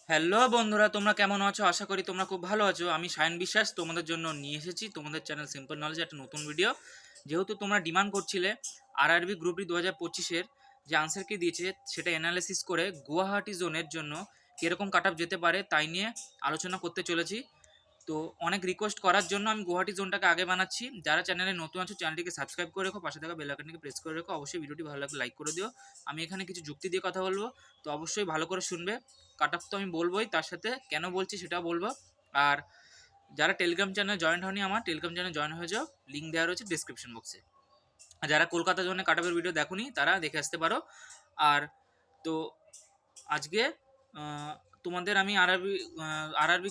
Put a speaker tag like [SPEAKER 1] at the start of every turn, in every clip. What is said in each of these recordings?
[SPEAKER 1] Hello বন্ধুরা, তোমরা কেমন আছো? আশা করি তোমরা খুব ভালো আছো। আমি সায়ন বিশ্বাস তোমাদের জন্য নিয়ে এসেছি তোমাদের চ্যানেল সিম্পল নলেজ একটা নতুন ভিডিও। যেহেতু তোমরা ডিমান্ড করছিলে আরআরবি গ্রুপ ডি 2025-এর যে আনসার কি দিয়েছে সেটা অ্যানালাইসিস করে গুয়াহাটি জোনের জন্য কীরকম কাট অফ যেতে পারে তাই নিয়ে আলোচনা করতে চলেছি। তো অনেক রিকোয়েস্ট করার জন্য আমি গুয়াহাটি জোনটাকে আগে বানাচ্ছি। যারা চ্যানেলে নতুন আছো চ্যানেলটিকে সাবস্ক্রাইব করে রেখো, পাশে থাকা বেল আইকনটিকে প্রেস করে রেখো। অবশ্যই ভিডিওটি ভালো লাগলে লাইক করে দিও। আমি এখানে কিছু যুক্তি দিয়ে কথা বলবো, তো অবশ্যই ভালো করে শুনবে। কাট অফ তো আমি বলবোই, তার সাথে কেন বলছি সেটাও বলবো। আর যারা টেলিগ্রাম চ্যানেল জয়েন হয়নি, আমার টেলিগ্রাম চ্যানেল জয়েন হয়ে যাও, লিঙ্ক দেওয়া রয়েছে ডিসক্রিপশন বক্সে। আর যারা কলকাতা জোনে কাট অফের ভিডিও দেখোনি তারা দেখে আসতে পারো। আর তো আজকে তোমাদের আমি আরআরবি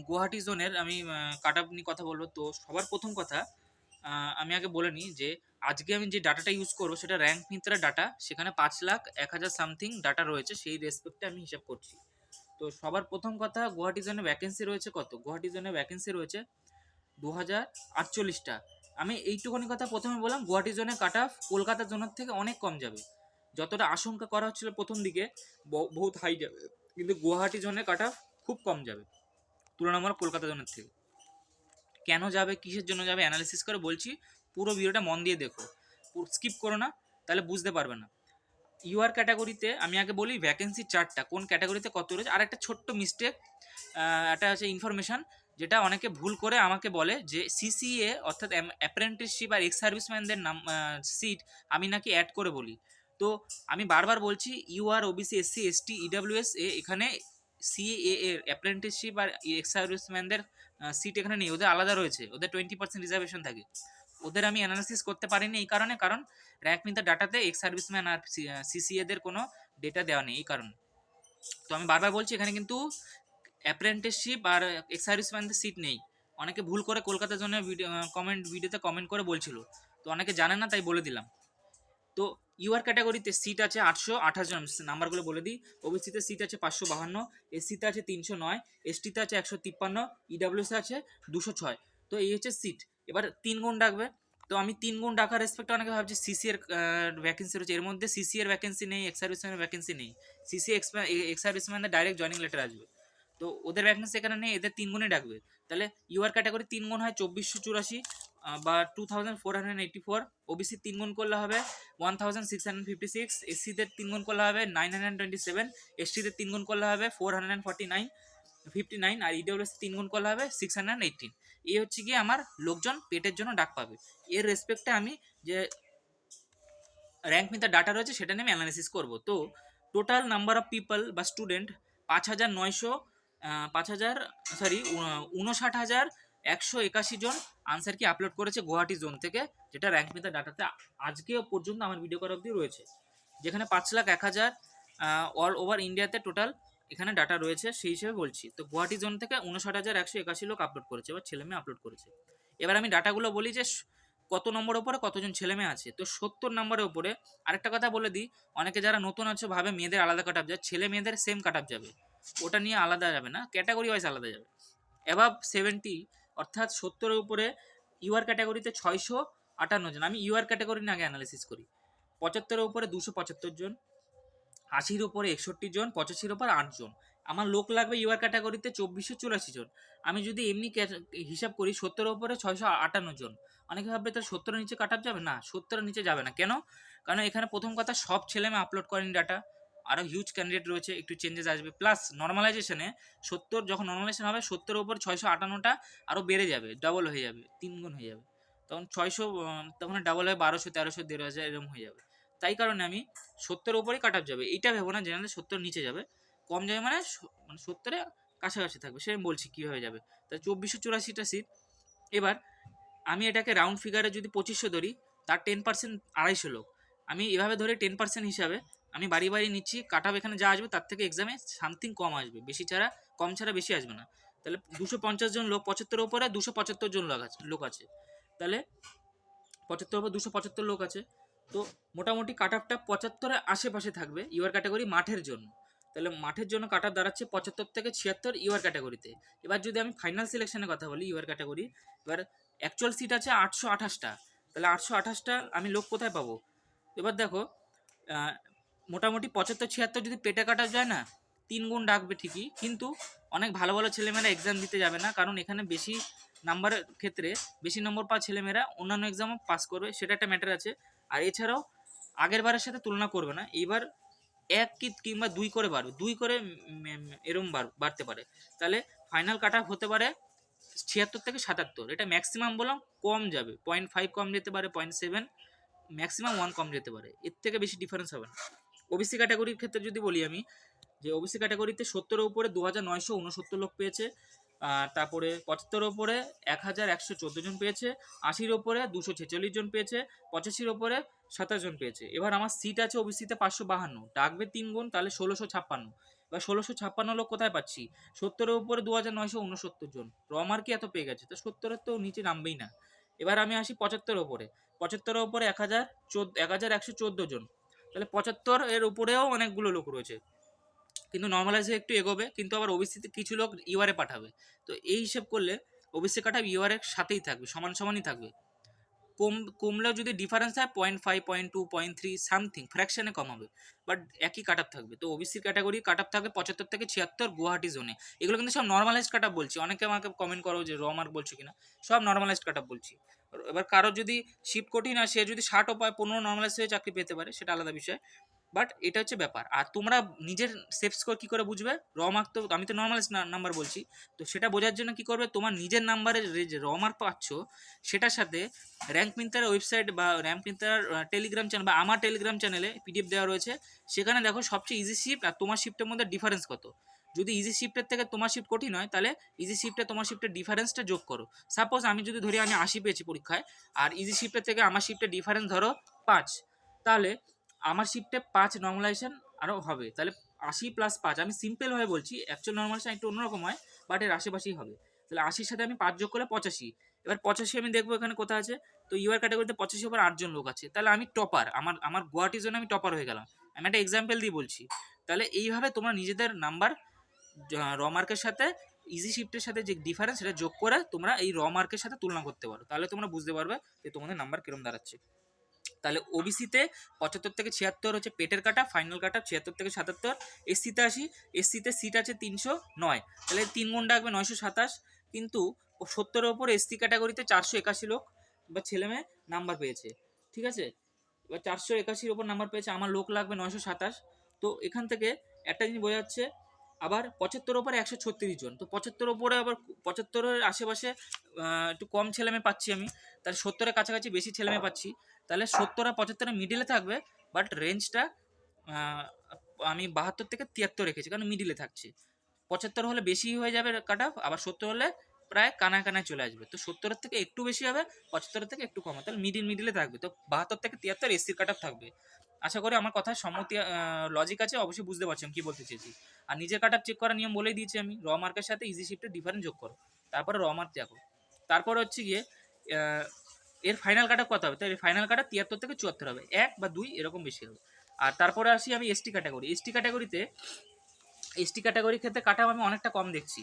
[SPEAKER 1] গুয়াহাটি জোনের আমি কাট অফ নিয়ে কথা বলবো। তো সবার প্রথম কথা আমি আগে বলে নিই যে আজকে আমি যে ডাটাটা ইউজ করবো সেটা র্যাঙ্ক মিত্রার ডাটা। সেখানে 5,01,000 সামথিং ডাটা রয়েছে, সেই রেসপেক্টে আমি হিসাব করছি। তো সবার প্রথম কথা, গুয়াহাটি জোনে ভ্যাকেন্সি রয়েছে কত? গুয়াহাটি জোনে ভ্যাকেন্সি রয়েছে 2,048টা। আমি এইটুকুনি কথা প্রথমে বললাম, গুয়াহাটি জোনে কাট অফ কলকাতা জোনের থেকে অনেক কম যাবে। যতটা আশঙ্কা করা হচ্ছিল প্রথম দিকে বহুত হাই যাবে, কিন্তু গুয়াহাটি জোনে কাট অফ খুব কম যাবে তুলনামূলক কলকাতা জোনের থেকে। কেন যাবে, কিসের জন্য যাবে, অ্যানালিসিস করে বলছি। পুরো ভিডিওটা মন দিয়ে দেখো, স্কিপ করো না, তাহলে বুঝতে পারবে না। ইউআর ক্যাটাগরিতে আমি আগে বলি ভ্যাকেন্সি চার্টটা কোন ক্যাটাগরিতে কত রয়েছে। আর একটা ছোট্ট মিস্টেক, একটা হচ্ছে ইনফরমেশান, যেটা অনেকে ভুল করে আমাকে বলে যে সিসিএ অর্থাৎ অ্যাপ্রেন্টিসশিপ আর এক্স সার্ভিসম্যানদের নাম সিট আমি নাকি অ্যাড করে বলি। তো আমি বারবার বলছি, UR, OBC, SC, ST, EWS এখানে সিএ এর অ্যাপ্রেন্টিসশিপ আর এক্স সার্ভিসম্যানদের সিট এখানে নেই, ওদের আলাদা রয়েছে, ওদের 20% রিজার্ভেশন থাকে। ওদের আমি অ্যানালাইসিস করতে পারিনি এই কারণে, কারণ র্যাঙ্ক মিন দ্য ডাটাতে এক্স সার্ভিসম্যান আর সিসিএদের কোনো ডেটা দেওয়া নেই এই কারণে। তো আমি বারবার বলছি এখানে কিন্তু অ্যাপ্রেন্টিসশিপ আর এক্স সার্ভিসম্যানদের সিট নেই। অনেকে ভুল করে কলকাতা জন্য ভিডিওতে কমেন্ট করে বলছিল, তো অনেকে জানে না তাই বলে দিলাম। তো ইউআর ক্যাটাগরিতে সিট আছে 828 জন, নাম্বারগুলো বলে দিই। ওবিসিতে সিট আছে 552, এসসিতে আছে 309, এসটিতে আছে 153, ইডাব্লিউসি আছে 206। তো এই হচ্ছে সিট। এবার 3 গুণ ডাকবে। তো আমি 3 গুণ ডাকার রেসপেক্টে অনেকে ভাবছি সিসি এর ভ্যাকেন্সি রয়েছে, এর মধ্যে সিসি এর ভ্যাকেন্সি নেই, এক্স সার্ভিসম্যানের ভ্যাকেন্সি নেই। সিসি এক্স সার্ভিসম্যানের ডাইরেক্ট জয়েনিং লেটার আসবে, তো ওদের ভ্যাকেন্সি এখানে নেই, এদের 3 গুণে ডাকবে। তাহলে ইউআর ক্যাটাগরি 3 গুণ হয় 2484 বা 2484। ওবিসি 3 গুণ করলে হবে 1656। এসসিদের 3 গুণ করলে হবে 927। এসটিদের 3 গুণ করলে হবে 459। আর ইডব্লিউএস 3 গুণ করলে হবে 618। এই হচ্ছে গিয়ে আমার লোকজন পেটের জন্য ডাক পাবে। এর রেসপেক্টে আমি যে র্যাঙ্ক মিটার ডাটা রয়েছে সেটা নিয়ে আমি অ্যানালাইসিস করব। তো টোটাল নাম্বার অফ পিপল বা স্টুডেন্ট 59,181 জন আনসার কি আপলোড করেছে গুয়াহাটি জোন থেকে, যেটা র্যাঙ্ক মিটার ডাটাতে আজকে পর্যন্ত আমার ভিডিও করা অবধি রয়েছে। যেখানে 5,01,000 অল ওভার ইন্ডিয়াতে টোটাল এখানে ডাটা রয়েছে, সেই হিসেবে বলছি। তো গুয়াহাটি জোন থেকে 59,181 লোক আপলোড করেছে, এবার ছেলেমেয়ে আপলোড করেছে। এবার আমি ডাটাগুলো বলি যে কত নম্বরের উপরে কতজন ছেলেমেয়ে আছে। তো 70 নম্বরের উপরে। আরেকটা কথা বলে দিই, অনেকে যারা নতুন আছে ভাবে মেয়েদের আলাদা কাট আপ যায়, ছেলে মেয়েদের সেম কাট আপ যাবে, ওটা নিয়ে আলাদা যাবে না, ক্যাটাগরি ওয়াইজ আলাদা যাবে। অ্যাভাব 70 অর্থাৎ 70-এর উপরে ইউআর ক্যাটাগরিতে 658 জন। আমি ইউআর ক্যাটাগরি নিয়ে আগে অ্যানালিসিস করি। 75-এর উপরে 275 জন, 80-র উপরে 61 জন, 85-র উপরে 8 জন। আমার লোক লাগবে ইউআর ক্যাটাগরিতে 2484 জন। আমি যদি এমনি হিসাব করি 70-এর উপরে 658 জন। অনেকে ভাববে তার 70-এর নিচে কাট আপ যাবে না, 70-এর নিচে যাবে না। কেন? কারণ এখানে প্রথম কথা সব ছেলে মেয়ে আপলোড করেনি ডাটা, আরও হিউজ ক্যান্ডিডেট রয়েছে, একটু চেঞ্জেস আসবে। প্লাস নর্মালাইজেশনে 70 যখন নর্মালাইজেশন হবে 70-এর উপর 658টা আরও বেড়ে যাবে, ডাবল হয়ে যাবে, 3 গুণ হয়ে যাবে। তখন 600, তখন ডাবল হয়ে 1200, 1300, 1500 এরকম হয়ে যাবে। তাই কারণে আমি 70-এর উপরেই কাট আপ যাবে এইটা ভেবো না জেনারেলি 70-এর নিচে যাবে। কম যাবে মানে 70-এর কাছাকাছি থাকবে, সে আমি বলছি কীভাবে যাবে। তাই 2484টা সিট। এবার আমি এটাকে রাউন্ড ফিগারে যদি 2500 ধরি, তার 10% 250 লোক। আমি এভাবে ধরে 10% হিসাবে আমি বাড়ি বাড়ি নিচ্ছি। কাট আপ এখানে যা আসবে তার থেকে এক্সামে সামথিং কম আসবে, কম ছাড়া বেশি আসবে না। তাহলে 250 জন লোক, 75-এর উপরে 275 জন লোক আছে। তাহলে 75 উপর 275 লোক আছে। তো মোটামুটি কাট আপটা 75-এর আশেপাশে থাকবে ইউআর ক্যাটাগরি মাঠের জন্য। তাহলে মাঠের জন্য কাট আপ দাঁড়াচ্ছে 75 থেকে 76 ইউআর ক্যাটাগরিতে। এবার যদি আমি ফাইনাল সিলেকশনের কথা বলি ইউআর ক্যাটাগরি, এবার অ্যাকচুয়াল সিট আছে 828টা। তাহলে 828টা আমি লোক কোথায় পাবো? এবার দেখো মোটামুটি 75-76 যদি পেটে কাটা যায় না, 3 গুণ ডাকবে ঠিকই, কিন্তু অনেক ভালো ভালো ছেলেমেয়েরা এক্সাম দিতে যাবে না, কারণ এখানে বেশি নাম্বারের ক্ষেত্রে বেশি নম্বর পাওয়া ছেলেমেয়েরা অন্যান্য এক্সামও পাস করবে, সেটা একটা ম্যাটার আছে। আর এছাড়াও আগের বারের সাথে তুলনা করবে না, এইবার 1 কিংবা 2 করে বাড়বে, 2 করে এরম বাড়তে পারে। তাহলে ফাইনাল কাট অফ হতে পারে 76 থেকে 77, এটা ম্যাক্সিমাম বললাম, কম যাবে 0.5 কম যেতে পারে, 0.7, ম্যাক্সিমাম 1 কম যেতে পারে, এর থেকে বেশি ডিফারেন্স হবে না। ওবিসি ক্যাটাগরির ক্ষেত্রে যদি বলি আমি, যে ওবিসি ক্যাটাগরিতে 70-এর উপরে 2969 লোক পেয়েছে, তারপরে 75-এর উপরে 1114 জন পেয়েছে, 80-এর উপরে 246 জন পেয়েছে, 85-এর উপরে 27 জন পেয়েছে। এবার আমার সিট আছে ওবিসিতে 552, ডাকবে 3 গুণ, তাহলে 1656। এবার 1656 লোক কোথায় পাচ্ছি? 70-এর উপরে 2969 জন, রমার্কে এত পেয়ে গেছে, তো 70-এর তো নিচে নামবেই না। এবার আমি আসি 75-এর উপরে, 75-এর উপরে 1114 জন, তাহলে 75-এর উপরেও অনেকগুলো লোক রয়েছে, কিন্তু নর্মালাইজে একটু এগোবে, কিন্তু আবার ওবিসিতে কিছু লোক ইউআরএ পাঠাবে। তো এই হিসেব করলে ওবিসি কাট অফ ইউআরএ সাথেই থাকবে, সমানই থাকবে। কমলেও যদি ডিফারেন্স হয় 0.5, 0.2, 0.3 সামথিং ফ্র্যাকশনে কম হবে, বাট একই কাট অফ থাকবে। তো ওবিসি ক্যাটাগরি কাট অফ থাকবে 75 থেকে 76 গুয়াহাটি জোনে। এগুলো কিন্তু সব নর্মালাইজড কাট অফ বলছি, অনেকে আমাকে কমেন্ট করো যে র মার্ক বলছো কিনা, সব নর্মালাইজড কাট অফ বলছি। এবার কারো যদি শিফট কঠিন হয়, সে যদি 60ও পায়, 15 নর্মালাইজ হয়ে চাকরি পেতে পারে, সেটা আলাদা বিষয়। বাট এটা হচ্ছে ব্যাপার। আর তোমরা নিজের সেফ স্কোর কী করে বুঝবে? র মার্ক তো আমি তো নর্মালাইজ নাম্বার বলছি, তো সেটা বোঝার জন্য কি করবে, তোমার নিজের নাম্বারের যে র মার্ক পাচ্ছ সেটার সাথে র্যাঙ্ক মিন্তার ওয়েবসাইট বা র্যাঙ্ক মিন্তার টেলিগ্রাম চ্যানেল বা আমার টেলিগ্রাম চ্যানেলে পিডিএফ দেওয়া রয়েছে, সেখানে দেখো সবচেয়ে ইজি শিফট আর তোমার শিফটের মধ্যে ডিফারেন্স কত। যদি ইজি শিফটের থেকে তোমার শিফট কঠিন হয়, তাহলে ইজি শিফটে তোমার শিফটের ডিফারেন্সটা যোগ করো। সাপোজ আমি যদি ধরি আমি 80 পেয়েছি পরীক্ষায়, আর ইজি শিফটের থেকে আমার শিফটের ডিফারেন্স ধরো 5, তাহলে আমার শিফটে 5 নর্মালাইজেশন আরও হবে, তাহলে 80 + 5, আমি সিম্পলভাবে বলছি, অ্যাকচুয়াল নর্মালাইজেশন একটু অন্যরকম হয়, বাট এর আশেপাশেই হবে। তাহলে 80-র সাথে আমি 5 যোগ করলে 85। এবার 85 আমি দেখবো এখানে কোথায় আছে, তো ইউআর ক্যাটাগরিতে 85 ওপর 8 জন লোক আছে, তাহলে আমি টপার, আমার গুয়াহাটির জন্য আমি টপার হয়ে গেলাম। আমি একটা এক্সাম্পল দিয়ে বলছি। তাহলে এইভাবে তোমরা নিজেদের নাম্বার র মার্কের সাথে ইজি শিফটের সাথে যে ডিফারেন্স সেটা যোগ করে তোমরা এই র মার্কের সাথে তুলনা করতে পারো, তাহলে তোমরা বুঝতে পারবে যে তোমাদের নাম্বার কিরম দাঁড়াচ্ছে। তাহলে ওবিসিতে 75 থেকে 76 হচ্ছে পেটের কাটা, ফাইনাল কাটা 76 থেকে 77। এসসিতে আসি, এসসিতে সিট আছে 309, তাহলে 3 গুণ ডাকবে 927, কিন্তু 70-এর ওপর এসসি ক্যাটাগরিতে 481 লোক বা ছেলে মেয়ে নাম্বার পেয়েছে, ঠিক আছে। এবার 481-র ওপর নাম্বার পেয়েছে, আমার লোক লাগবে 927। তো এখান থেকে একটা জিনিস বোঝা যাচ্ছে, আবার 75-এর ওপরে 136 জন, তো 75-এর ওপরে আবার 75-এর আশেপাশে একটু কম ছেলে মেয়ে পাচ্ছি আমি, তাহলে 70-এর কাছাকাছি বেশি ছেলে মেয়ে পাচ্ছি, তাহলে 70 আর 75-এর মিডিলে থাকবে, বাট রেঞ্জটা আমি 72 থেকে 73 রেখেছি, কারণ মিডিলে থাকছে। 75 হলে বেশি হয়ে যাবে কাট অফ, আবার 70 হলে প্রায় কানায় কানায় চলে আসবে, তো 70-এর থেকে একটু বেশি হবে, 75-এর থেকে একটু কম হবে, তাহলে মিডিলে থাকবে। তো 72 থেকে 73 এসসির কাট অফ থাকবে। আশা করি আমার কথায় সম্মতি লজিক আছে, অবশ্যই বুঝতে পারছি আমি কী বলতে চেয়েছি। আর নিজের কাট অফ চেক করার নিয়ম বলেই দিয়েছি আমি, র মার্কের সাথে ইজি শিফটের ডিফারেন্স যোগ করো, তারপরে র মার্ক দেখো, তারপর হচ্ছে গিয়ে এর ফাইনাল কাট অফ কত হবে, তো এর ফাইনাল কাট অফ 73 থেকে 74 হবে, 1 বা 2 এরকম বেশি হবে। আর তারপরে আসি আমি এসটি ক্যাটাগরি। এসটি ক্যাটাগরির ক্ষেত্রে কাট অফ আমি অনেকটা কম দেখছি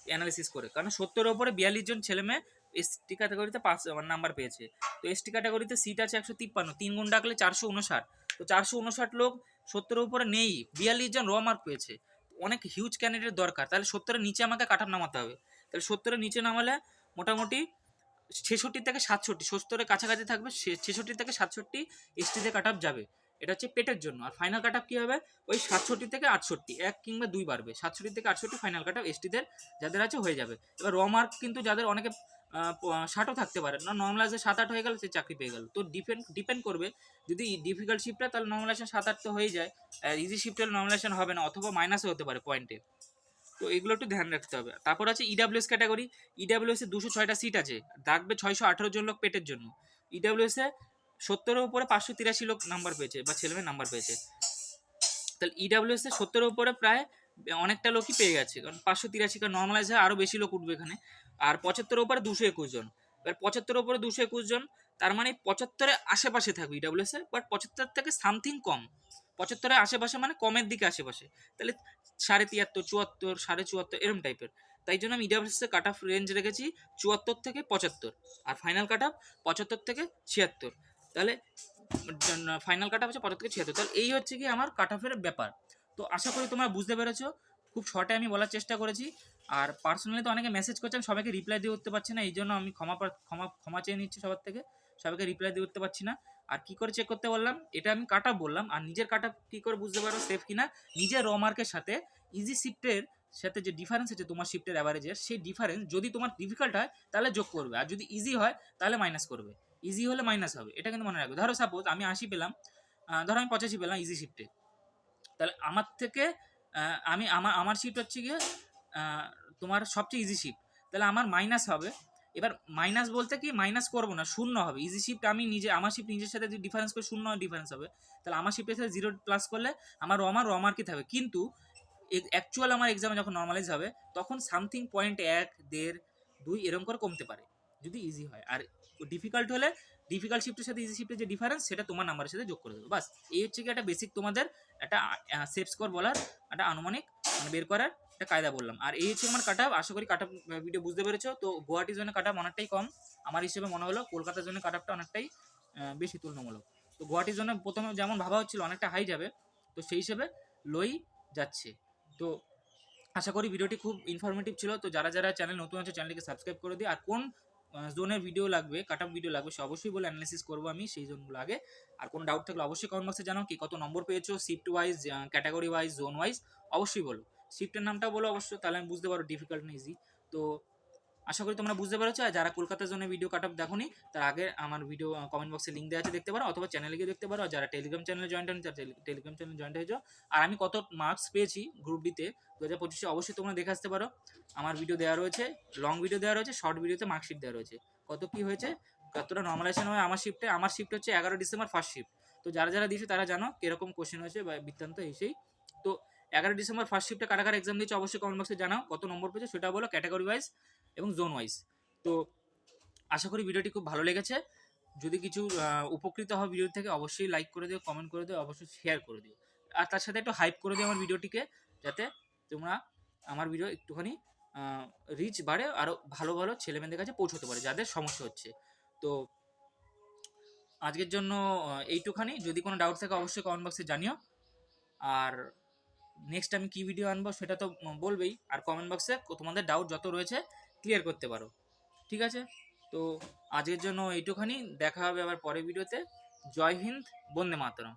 [SPEAKER 1] অ্যানালিসিস করে, কারণ 70-এর ওপরে 42 জন ছেলে মেয়ে এসটি ক্যাটাগরিতে 5 নাম্বার পেয়েছে। তো এসটি ক্যাটাগরিতে সিট আছে 153, 3 গুণ ডাকলে 459, তো 459 লোক 70-এর উপরে নেই, 42 জন র মার্ক পেয়েছে, অনেক হিউজ ক্যান্ডিডেট দরকার, তাহলে 70-এর নিচে আমাকে কাট অফ নামাতে হবে। তাহলে 70-এর নিচে নামালে মোটামুটি 66 থেকে 67, 70-এর কাছাকাছি থাকবে, 66 থেকে 67 এসটিতে কাট অফ যাবে, এটা হচ্ছে পেটের জন্য। আর ফাইনাল কাট অফ কী হবে, ওই 67 থেকে 68, 1 কিংবা 2 বাড়বে, 67 থেকে 68 ফাইনাল কাট অফ এসটিদের যাদের আছে হয়ে যাবে। এবার র মার্ক কিন্তু যাদের অনেকে 60ও থাকতে পারে না, নর্মালাইজে 7-8 হয়ে গেল, সে চাকরি পেয়ে গেল। তো ডিপেন্ড করবে, যদি ডিফিকাল্ট শিফটটা তাহলে নর্মালাইজেশন 7-8 তো হয়ে যায়, ইজি শিফটের নর্মালাইজেশন হবে না, অথবা মাইনাসও হতে পারে পয়েন্টে, তো এগুলো একটু ধ্যান রাখতে হবে। তারপর আছে ইডাব্লিউএস ক্যাটাগরি। ইডাব্লিউএস এ 206টা সিট আছে, ডাকবে 618 জন লোক পেটের জন্য। ইডাব্লিউএস এ 70-এর উপরে 583 লোক নাম্বার পেয়েছে বা ছেলেমেয়ে নাম্বার পেয়েছে, তাহলে ইডাব্লিউএস এ 70-এর উপরে প্রায় অনেকটা লোকই পেয়ে গেছে, কারণ 583, কারণ নর্মালাইজে আরও বেশি লোক উঠবে এখানে। আর 75-এর উপরে 221 জন, এবার 75-এর উপরে 221 জন, তার মানে 75-এর আশেপাশে থাকবে ইডাব্লিউএস এ, বাট 75 থেকে সামথিং কম, 75-এর আশেপাশে মানে কমের দিকে আশেপাশে, তাহলে 73, 74, 74.5 এরম টাইপের। তাই জন্য আমি ইডাব্লিউএস এর কাট অফ রেঞ্জ রেখেছি 74 থেকে 75, আর ফাইনাল কাট অফ 75 থেকে 76, তাহলে ফাইনাল কাট অফ হচ্ছে 75 থেকে 76। তাহলে এই হচ্ছে কি আমার কাট অফের ব্যাপার। তো আশা করি তোমরা বুঝতে পেরেছো, খুব শর্টে আমি বলার চেষ্টা করেছি। আর পার্সোনালি তো অনেকে মেসেজ করছেন, সবাইকে রিপ্লাই দিয়ে উঠতে পারছি না, এই জন্য আমি ক্ষমা চেয়ে নিচ্ছি সবার থেকে, সবাইকে রিপ্লাই দিয়ে উঠতে পারছি না। আর কি করে চেক করতে বললাম, এটা আমি কাট বললাম, আর নিজের কাট কী করে বুঝতে পারো সেফ কিনা, নিজের র মার্কের সাথে ইজি শিফটের সাথে যে ডিফারেন্স আছে তোমার শিফটের অ্যাভারেজের, সেই ডিফারেন্স যদি তোমার ডিফিকাল্ট হয় তাহলে যোগ করবে, আর যদি ইজি হয় তাহলে মাইনাস করবে। ইজি হলে মাইনাস হবে, এটা কিন্তু মনে রাখবে। ধরো সাপোজ আমি 80 পেলাম, ধরো আমি 85 পেলাম ইজি শিফটে, তাহলে আমার থেকে আমি আমার শিফট হচ্ছে গিয়ে তোমার সবচেয়ে ইজি শিফট, তাহলে আমার মাইনাস হবে। এবার মাইনাস বলতে কি, মাইনাস করবো না, শূন্য হবে। ইজি শিফট আমি নিজে, আমার শিফট নিজের সাথে যদি ডিফারেন্স করে শূন্য ডিফারেন্স হবে, তাহলে আমার শিফটের সাথে 0 প্লাস করলে আমার রমার কি থাকবে। কিন্তু অ্যাকচুয়াল আমার এক্সামে যখন নর্মালাইজ হবে তখন সামথিং পয়েন্ট 1, 1.5, 2 এরকম করে কমতে পারে যদি ইজি হয়। আর ডিফিকাল্ট হলে ডিফিকাল্ট শিফটের সাথে ইজি শিফটের যে ডিফারেন্স সেটা তোমার নাম্বারের সাথে যোগ করে দেবো। বাস, এই হচ্ছে কি একটা বেসিক তোমাদের একটা সেফ স্কোর বলার, একটা আনুমানিক মানে বের করার একটা কায়দা বললাম। আর এই হচ্ছে আমার কাট আপ। আশা করি কাট আপ ভিডিও বুঝতে পেরেছো। তো গুয়াহাটির জন্য কাট আপ অনেকটাই কম আমার হিসেবে মনে হলো, কলকাতার জন্য কাট আপটা অনেকটাই বেশি তুলনামূলক। তো গুয়াহাটির জন্য প্রথমে যেমন ভাবা হচ্ছিল অনেকটা হাই যাবে, তো সেই হিসেবে লোই যাচ্ছে। তো আশা করি ভিডিওটি খুব ইনফরমেটিভ ছিল। তো যারা যারা চ্যানেল নতুন আছে চ্যানেলটিকে সাবস্ক্রাইব করে দিই। আর কোন জোনের ভিডিও লাগবে, কাট আপ ভিডিও লাগবে, সে অবশ্যই বলে অ্যানালিসিস করবো আমি সেই জোনগুলো আগে। আর কোনো ডাউট থাকলে অবশ্যই কমেন্ট বক্সে জানাও, কি কত নম্বর পেয়েছো shift wise, category wise, zone wise অবশ্যই বলো। শিফটের নামটাও বলো অবশ্যই, তাহলে আমি বুঝতে পারো ডিফিকাল্ট না ইজি। তো আশা করি তোমরা বুঝতে পেরেছো। আর যারা কলকাতার জন্য ভিডিও কাট আপ দেখোনি, তার আগে আমার ভিডিও কমেন্ট বক্সে লিঙ্ক দেওয়া আছে, দেখতে পারো, অথবা চ্যানেলে গিয়ে দেখতে পারো। আর যারা টেলিগ্রাম চ্যানেলে জয়েন্ট হন, টেলিগ্রাম চ্যানেলে জয়েন্ট হয়ে যাও। আর আমি কত মার্কস পেয়েছি গ্রুপ ডিতে 2025-এ অবশ্যই তোমরা দেখে আসতে পারো। আমার ভিডিও দেওয়া রয়েছে, লং ভিডিও দেওয়া রয়েছে, শর্ট ভিডিওতে মার্কশিট দেওয়া রয়েছে, কত কী হয়েছে, কতটা নর্মালাইজেশন হয় আমার শিফটে। আমার শিফট হচ্ছে 11 ডিসেম্বর ফার্স্ট শিফট। তো যারা যারা দিয়েছে তারা জানো কীরকম কোশ্চেন হয়েছে বা বৃত্তান্ত এসেই। তো 11 ডিসেম্বর ফার্স্ট শিফটে কারা কারা এক্সাম দিয়েছে অবশ্যই কমেন্ট বক্সে জানাও, কত নম্বর পেয়েছে সেটা বলো, ক্যাটাগরি ওয়াইজ এবং জোন ওয়াইজ। তো আশা করি ভিডিওটি খুব ভালো লেগেছে। যদি কিছু উপকৃত হয় ভিডিও থেকে অবশ্যই লাইক করে দিও, কমেন্ট করে দিও, অবশ্যই শেয়ার করে দিও। আর তার সাথে একটু হাইপ করে দিও আমার ভিডিওটিকে, যাতে তোমরা আমার ভিডিও একটুখানি রিচ বাড়ে, আরও ভালো ভালো ছেলেমেয়েদের কাছে পৌঁছতে পারে যাদের সমস্যা হচ্ছে। তো আজকের জন্য এইটুখানি। যদি কোনো ডাউট থাকে অবশ্যই কমেন্ট বক্সে জানিও। আর নেক্সট আমি কী ভিডিও আনবো সেটা তো বলবেই, আর কমেন্ট বক্সে তোমাদের ডাউট যত রয়েছে ক্লিয়ার করতে পারো, ঠিক আছে? তো আজকের জন্য এইটুখানি, দেখা হবে আবার পরের ভিডিওতে। জয় হিন্দ, বন্দে মাতরম।